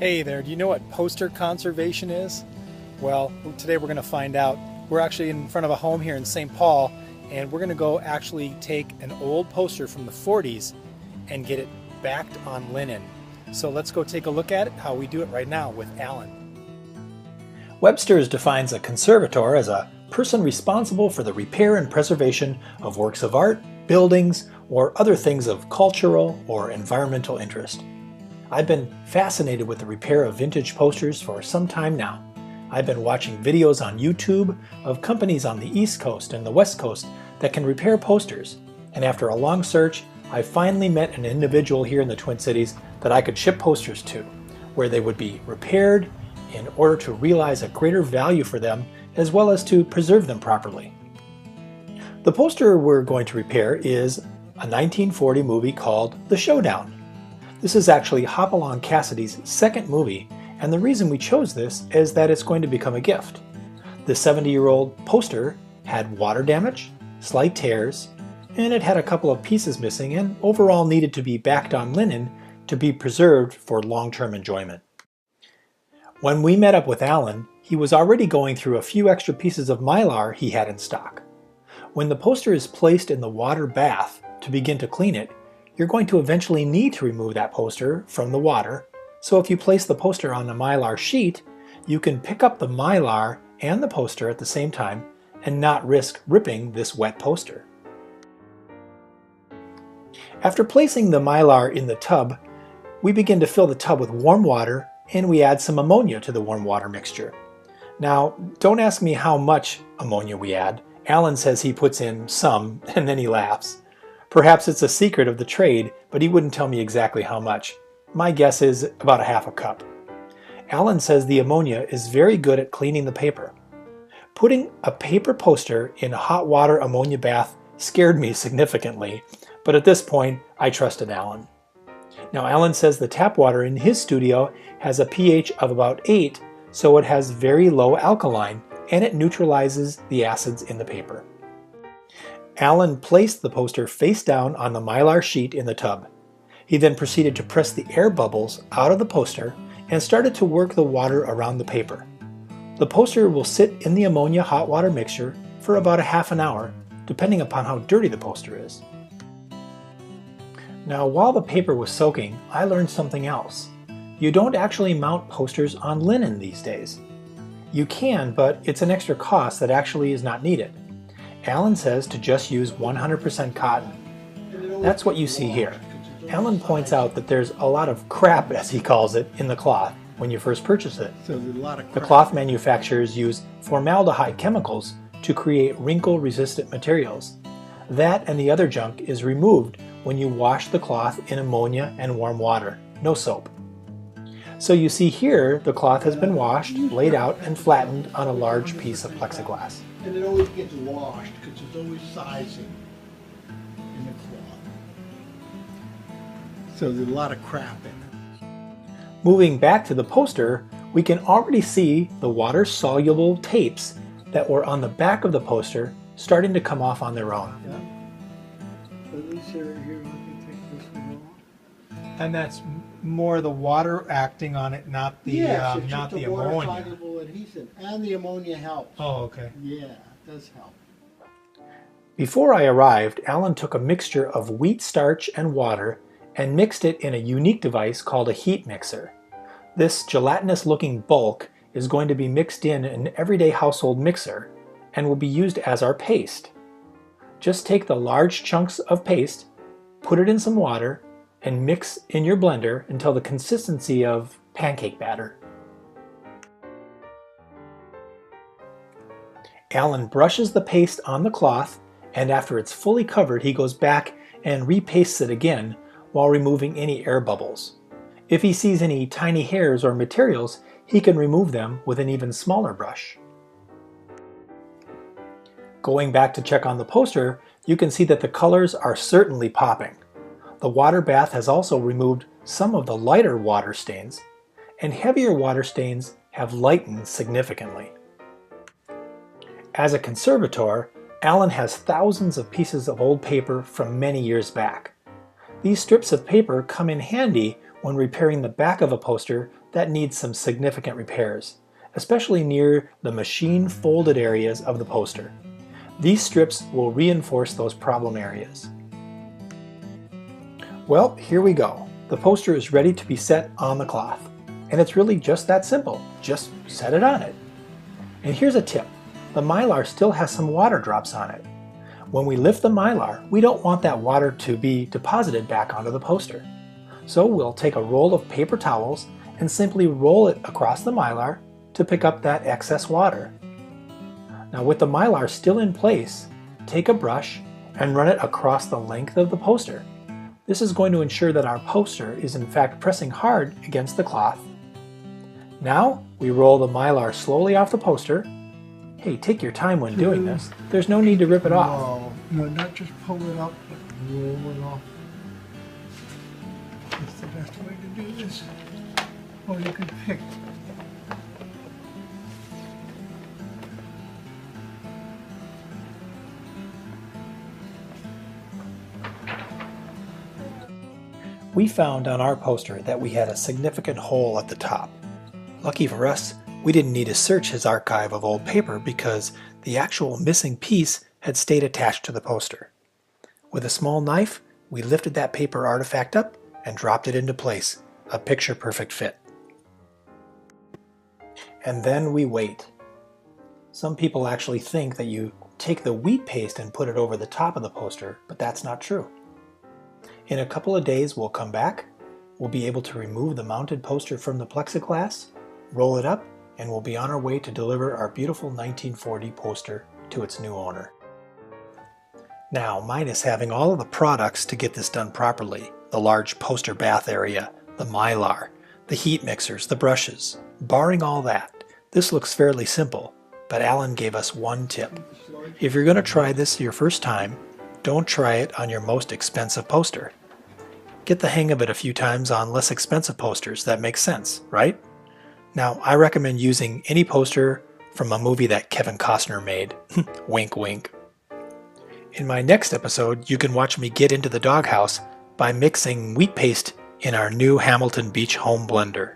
Hey there, do you know what poster conservation is? Well, today we're going to find out. We're actually in front of a home here in St. Paul, and we're going to go actually take an old poster from the 40s and get it backed on linen. So let's go take a look at it, how we do it right now with Alan. Webster's defines a conservator as a person responsible for the repair and preservation of works of art, buildings, or other things of cultural or environmental interest. I've been fascinated with the repair of vintage posters for some time now. I've been watching videos on YouTube of companies on the East Coast and the West Coast that can repair posters, and after a long search, I finally met an individual here in the Twin Cities that I could ship posters to, where they would be repaired in order to realize a greater value for them as well as to preserve them properly. The poster we're going to repair is a 1940 movie called The Showdown. This is actually Hopalong Cassidy's second movie, and the reason we chose this is that it's going to become a gift. The 70-year-old poster had water damage, slight tears, and it had a couple of pieces missing and overall needed to be backed on linen to be preserved for long-term enjoyment. When we met up with Alan, he was already going through a few extra pieces of mylar he had in stock. When the poster is placed in the water bath to begin to clean it, you're going to eventually need to remove that poster from the water, so if you place the poster on the mylar sheet, you can pick up the mylar and the poster at the same time and not risk ripping this wet poster. After placing the mylar in the tub, we begin to fill the tub with warm water and we add some ammonia to the warm water mixture. Now, don't ask me how much ammonia we add. Alan says he puts in some and then he laughs. Perhaps it's a secret of the trade, but he wouldn't tell me exactly how much. My guess is about a half a cup. Alan says the ammonia is very good at cleaning the paper. Putting a paper poster in a hot water ammonia bath scared me significantly, but at this point I trusted Alan. Now Alan says the tap water in his studio has a pH of about 8, so it has very low alkaline and it neutralizes the acids in the paper. Alan placed the poster face down on the mylar sheet in the tub. He then proceeded to press the air bubbles out of the poster and started to work the water around the paper. The poster will sit in the ammonia hot water mixture for about a half an hour, depending upon how dirty the poster is. Now, while the paper was soaking, I learned something else. You don't actually mount posters on linen these days. You can, but it's an extra cost that actually is not needed. Alan says to just use 100% cotton. That's what you see here. Alan points out that there's a lot of crap, as he calls it, in the cloth when you first purchase it. The cloth manufacturers use formaldehyde chemicals to create wrinkle-resistant materials. That and the other junk is removed when you wash the cloth in ammonia and warm water, no soap. So you see here the cloth has been washed, laid out, and flattened on a large piece of plexiglass. And it always gets washed because there's always sizing in the cloth. So there's a lot of crap in it. Moving back to the poster, we can already see the water-soluble tapes that were on the back of the poster starting to come off on their own. Yeah. At least here, let me take this one off. And that's more the water acting on it, not the not the ammonia. Water-soluble adhesive, and the ammonia helps. Oh, okay. Yeah, it does help. Before I arrived, Alan took a mixture of wheat starch and water and mixed it in a unique device called a heat mixer. This gelatinous-looking bulk is going to be mixed in an everyday household mixer and will be used as our paste. Just take the large chunks of paste, put it in some water, and mix in your blender until the consistency of pancake batter. Alan brushes the paste on the cloth, and after it's fully covered, he goes back and repastes it again while removing any air bubbles. If he sees any tiny hairs or materials, he can remove them with an even smaller brush. Going back to check on the poster, you can see that the colors are certainly popping. The water bath has also removed some of the lighter water stains, and heavier water stains have lightened significantly. As a conservator, Alan has thousands of pieces of old paper from many years back. These strips of paper come in handy when repairing the back of a poster that needs some significant repairs, especially near the machine folded areas of the poster. These strips will reinforce those problem areas. Well, here we go. The poster is ready to be set on the cloth. And it's really just that simple. Just set it on it. And here's a tip. The Mylar still has some water drops on it. When we lift the Mylar, we don't want that water to be deposited back onto the poster. So we'll take a roll of paper towels and simply roll it across the Mylar to pick up that excess water. Now with the Mylar still in place, take a brush and run it across the length of the poster. This is going to ensure that our poster is in fact pressing hard against the cloth. Now we roll the Mylar slowly off the poster. Hey, take your time when doing this. There's no need to rip it off. No, not just pull it up, but roll it off. That's the best way to do this. Or you could pick. We found on our poster that we had a significant hole at the top. Lucky for us, we didn't need to search his archive of old paper because the actual missing piece had stayed attached to the poster. With a small knife, we lifted that paper artifact up and dropped it into place, a picture-perfect fit. And then we wait. Some people actually think that you take the wheat paste and put it over the top of the poster, but that's not true. In a couple of days we'll come back, we'll be able to remove the mounted poster from the plexiglass, roll it up, and we'll be on our way to deliver our beautiful 1940 poster to its new owner. Now, minus having all of the products to get this done properly, the large poster bath area, the Mylar, the heat mixers, the brushes, barring all that, this looks fairly simple, but Alan gave us one tip. If you're going to try this your first time, don't try it on your most expensive poster. Get the hang of it a few times on less expensive posters. That makes sense, right? Now, I recommend using any poster from a movie that Kevin Costner made. Wink, wink. In my next episode, you can watch me get into the doghouse by mixing wheat paste in our new Hamilton Beach home blender.